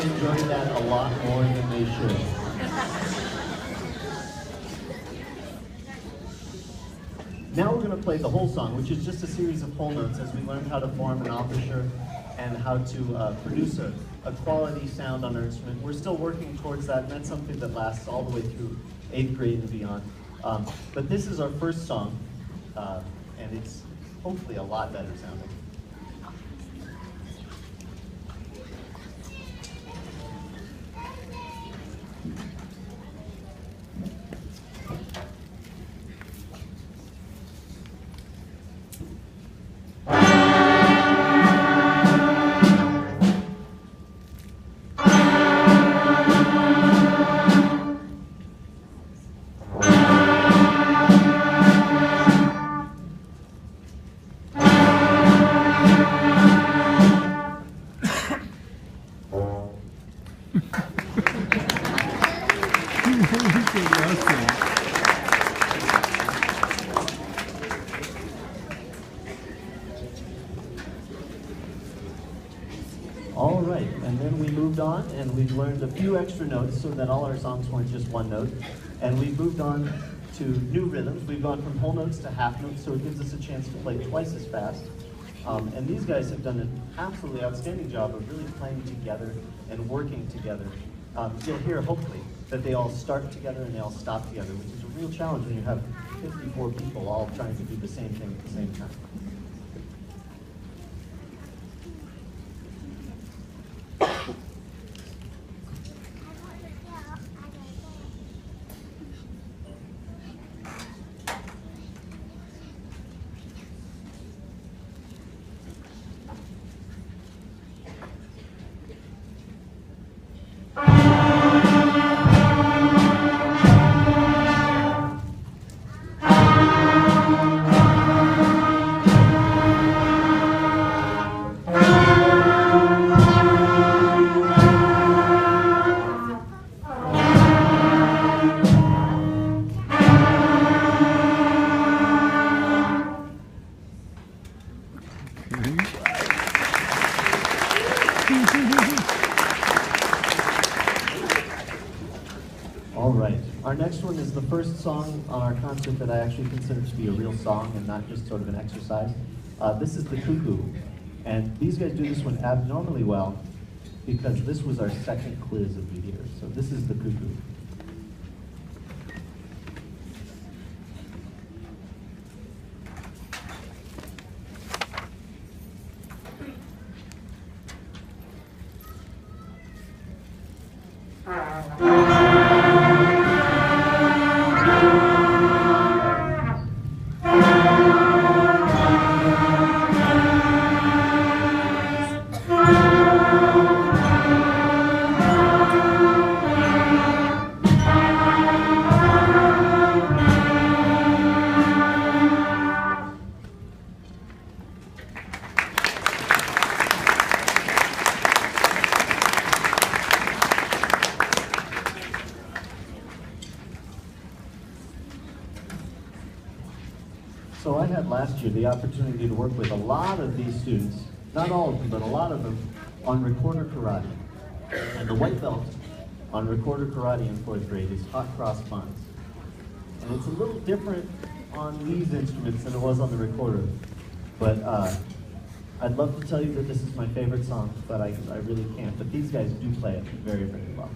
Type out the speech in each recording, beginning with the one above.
enjoying that a lot more than they should. Now we're going to play the whole song, which is just a series of whole notes as we learn how to form an embouchure and how to produce a quality sound on our instrument. We're still working towards that, and that's something that lasts all the way through 8th grade and beyond. But this is our first song, and it's hopefully a lot better sounding. All right, and then we moved on and we learned a few extra notes so that all our songs weren't just one note. And we moved on to new rhythms. We've gone from whole notes to half notes, so it gives us a chance to play twice as fast. And these guys have done an absolutely outstanding job of really playing together and working together. You'll hear, hopefully, that they all start together and they all stop together, which is a real challenge when you have 54 people all trying to do the same thing at the same time. All right, our next one is the first song on our concert that I actually consider to be a real song and not just sort of an exercise. This is The Cuckoo, and these guys do this one abnormally well because this was our second quiz of the year. So this is The Cuckoo. So I had last year the opportunity to work with a lot of these students, not all of them, but a lot of them, on recorder karate. And the white belt on recorder karate in 4th grade is hot cross buns. And it's a little different on these instruments than it was on the recorder. But I'd love to tell you that this is my favorite song, but I really can't. But these guys do play it very, very well.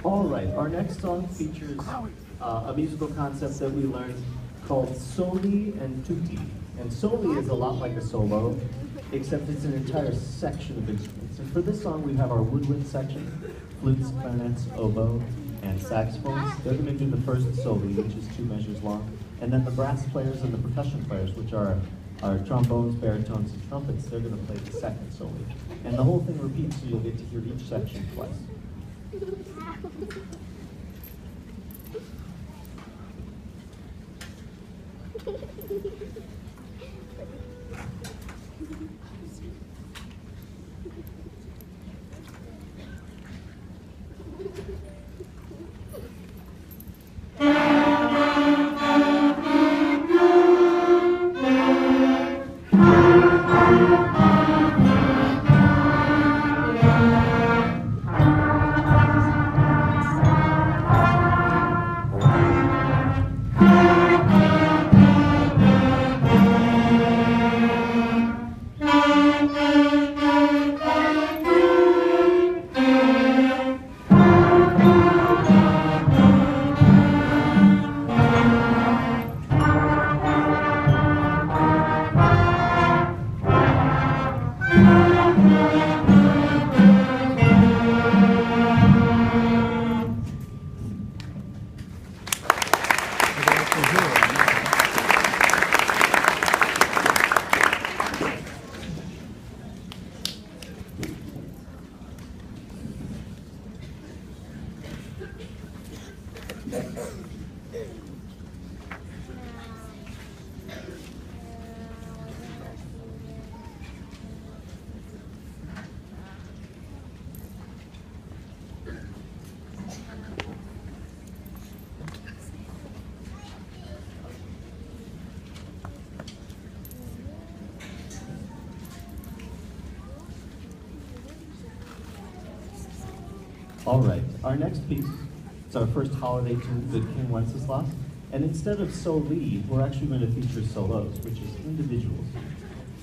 All right, our next song features a musical concept that we learned called soli and tutti. And soli is a lot like a solo, except it's an entire section of instruments. And for this song, we have our woodwind section, flutes, clarinets, oboe, and saxophones. They're going to do the first soli, which is 2 measures long. And then the brass players and the percussion players, which are our trombones, baritones, and trumpets, they're going to play the second soli. And the whole thing repeats, so you'll get to hear each section twice. All right, our next piece is our first holiday tune, Good King Wenceslas. And instead of soli, we're actually going to feature solos, which is individuals.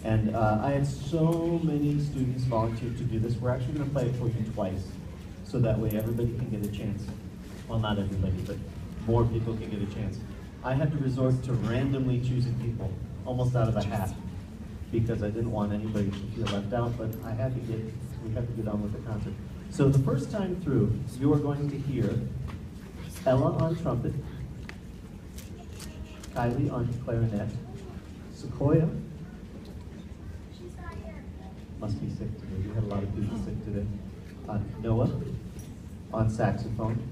And I had so many students volunteer to do this. We're actually going to play it for you twice, so that way everybody can get a chance. Well, not everybody, but more people can get a chance. I had to resort to randomly choosing people, almost out of a hat, because I didn't want anybody to feel left out, but we had to get on with the concert. So the first time through, you are going to hear Ella on trumpet, Kylie on clarinet, Sequoia, must be sick today, we had a lot of people sick today, Noah on saxophone,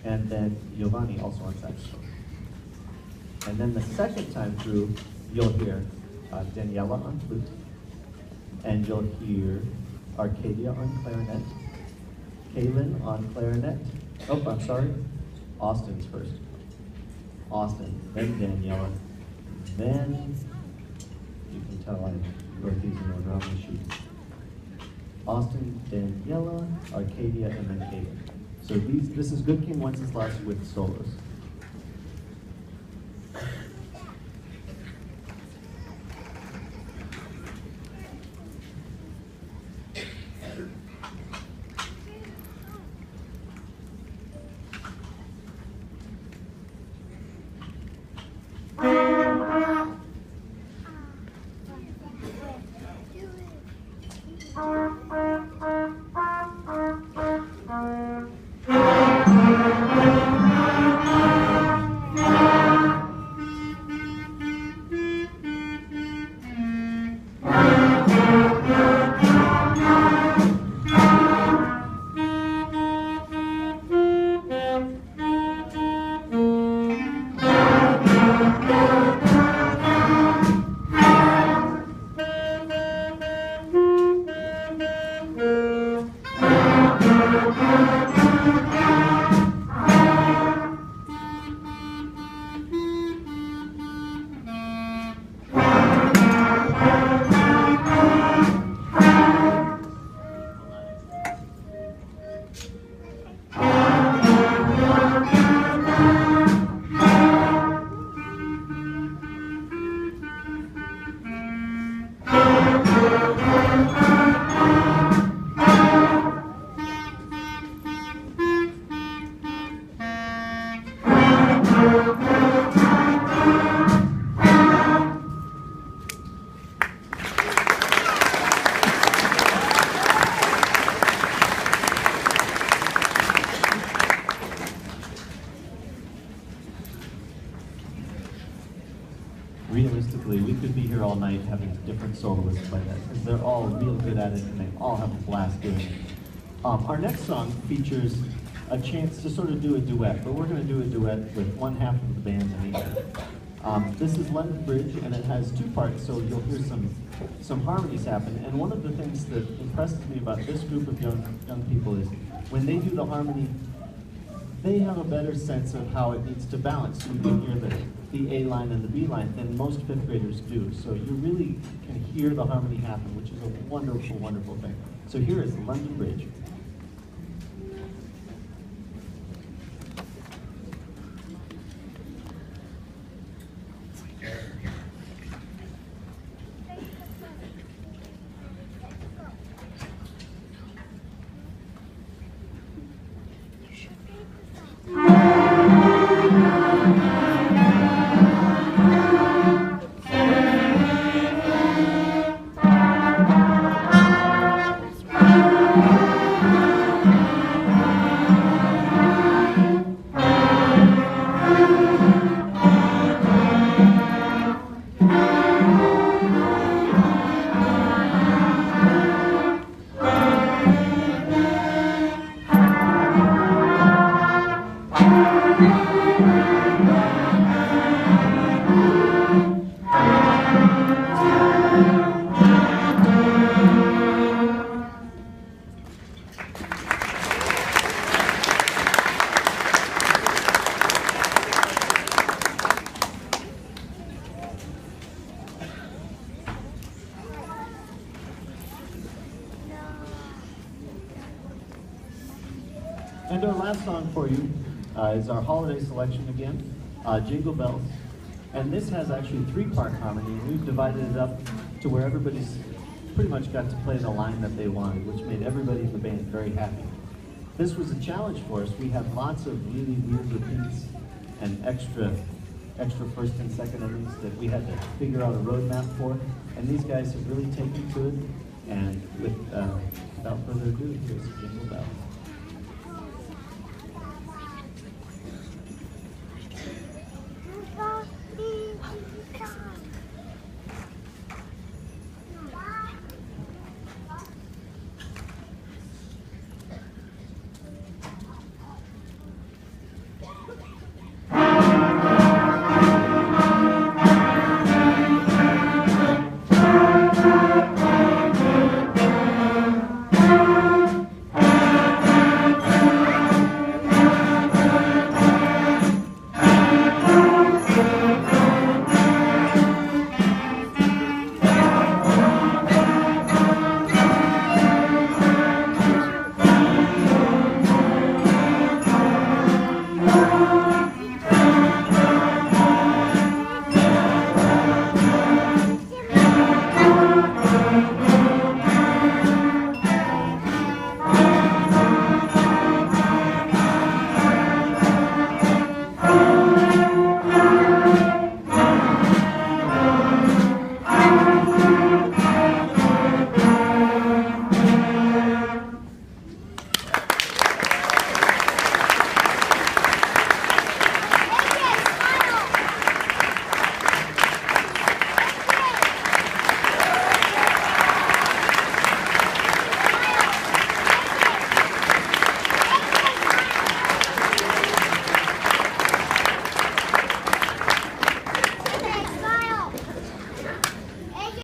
and then Giovanni also on saxophone. And then the second time through, you'll hear Daniela on flute, and you'll hear Arcadia on clarinet, Kaylin on clarinet. Oh, I'm sorry. Austin's first. Austin, then Daniela, then you can tell I wrote these in order on the sheet. Austin, Daniela, Arcadia, and then Kaylin. So this is Good King Wenceslas with solos. could be here all night having different soloists play that, because they're all real good at it and they all have a blast doing it. Our next song features a chance to sort of do a duet, but we're going to do a duet with one half of the band and each. This is London Bridge, and it has two parts, so you'll hear some harmonies happen. And one of the things that impresses me about this group of young people is when they do the harmony, they have a better sense of how it needs to balance. You can hear the A line and the B line than most fifth graders do. So you really can hear the harmony happen, which is a wonderful, wonderful thing. So here is London Bridge. And our last song for you is our holiday selection again, Jingle Bells. And this has actually three-part harmony, and we've divided it up to where everybody's pretty much got to play the line that they wanted, which made everybody in the band very happy. This was a challenge for us. We had lots of really weird repeats and extra first and second endings that we had to figure out a roadmap for. And these guys have really taken to it. And without further ado, here's Jingle Bells.